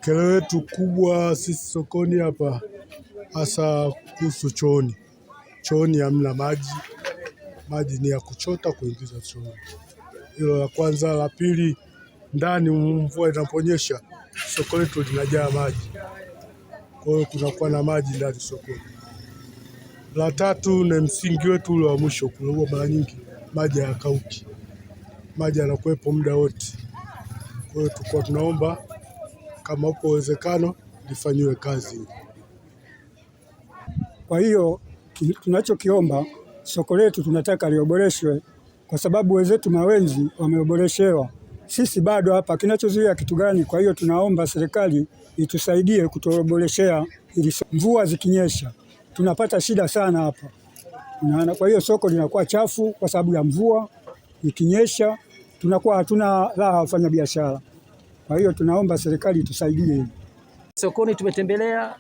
Kero yetu kubwa sisi sokoni hapa hasa kuhusu chooni. Chooni hamna maji. Maji ni ya kuchota kuingiza chooni. Hilo la kwanza. La pili, ndani mvua inaponyesha soko letu linajaa maji. Kwa hiyo kunakuwa na maji ndani sokoni. La tatu ni msingi wetu ule wa mwisho kule, mara nyingi maji hayakauki. Maji yanakuwepo muda wote. Kwa hiyo tulikuwa tunaomba kama upo uwezekano lifanyiwe kazi. Kwa hiyo tunachokiomba, soko letu tunataka lioboreshwe kwa sababu wenzetu Mawenzi wameboreshewa. Sisi bado hapa, kinachozuia kitu gani? Kwa hiyo tunaomba serikali itusaidie kutuboreshea ili mvua zikinyesha tunapata shida sana hapa. Kwa hiyo soko linakuwa chafu kwa sababu ya mvua ikinyesha, tunakuwa hatuna raha wafanya biashara. Kwa hiyo tunaomba serikali itusaidie. Sokoni tumetembelea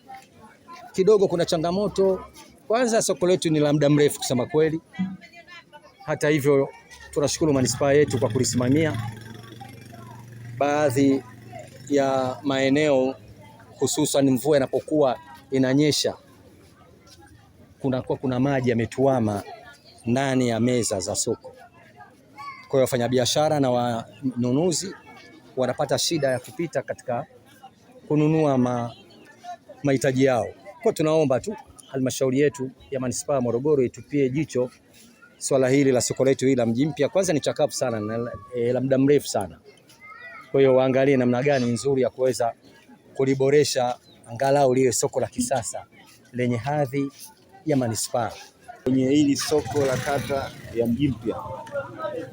kidogo, kuna changamoto. Kwanza soko letu ni la muda mrefu kusema kweli. Hata hivyo tunashukuru manispaa yetu kwa kulisimamia. Baadhi ya maeneo hususan mvua inapokuwa inanyesha kuna maji yametuama ndani ya meza za soko. Kwa hiyo wafanyabiashara na wanunuzi wanapata shida ya kupita katika kununua mahitaji yao. Kwa tunaomba tu halmashauri yetu ya manispaa Morogoro itupie jicho swala hili la soko letu hili la Mji Mpya. Kwanza ni chakavu sana na la muda mrefu sana. Kwa hiyo waangalie namna gani nzuri ya kuweza kuliboresha angalau liwe soko la kisasa lenye hadhi ya manispaa. Kwenye hili soko la kata ya Mji Mpya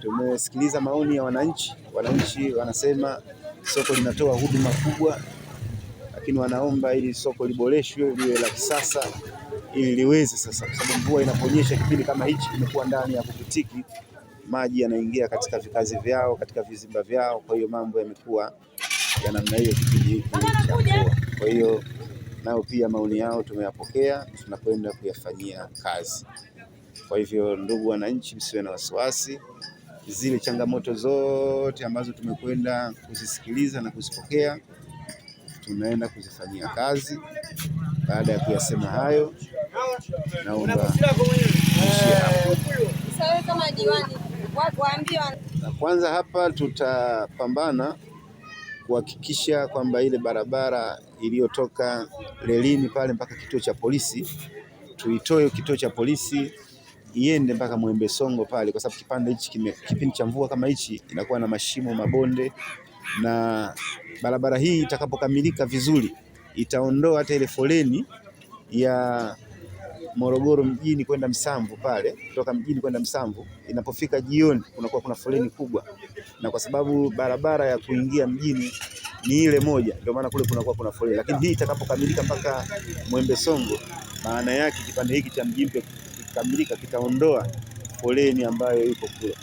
tumesikiliza maoni ya wananchi. Wananchi wanasema soko linatoa huduma kubwa, lakini wanaomba ili soko liboreshwe liwe la kisasa ili liweze sasa, kwa sababu mvua inaponyesha kipindi kama hichi kimekuwa ndani ya kupitiki, maji yanaingia katika vikazi vyao, katika vizimba vyao. Kwa hiyo mambo yamekuwa ya namna hiyo kipindi hiki cha mvua. Kwa hiyo nao pia maoni yao tumeyapokea, tunakwenda kuyafanyia kazi. Kwa hivyo ndugu wananchi, msiwe na wasiwasi, zile changamoto zote ambazo tumekwenda kuzisikiliza na kuzipokea tunaenda kuzifanyia kazi. Baada ya kuyasema hayo, naomba kama diwani waambiwa. Kwanza hapa tutapambana kuhakikisha kwamba ile barabara iliyotoka relini pale mpaka kituo cha polisi tuitoe kituo cha polisi iende mpaka Mwembe Songo pale, kwa sababu kipande hichi kipindi cha mvua kama hichi inakuwa na mashimo, mabonde, na barabara hii itakapokamilika vizuri itaondoa hata ile foleni ya Morogoro mjini kwenda Msamvu pale. Kutoka mjini kwenda Msamvu inapofika jioni kunakuwa kuna foleni kubwa, na kwa sababu barabara ya kuingia mjini ni ile moja, ndio maana kule kunakuwa kuna foleni. Lakini hii itakapokamilika mpaka Mwembe Songo, maana yake kipande hiki cha Mji Mpya kikamilika kitaondoa foleni ambayo iko kule.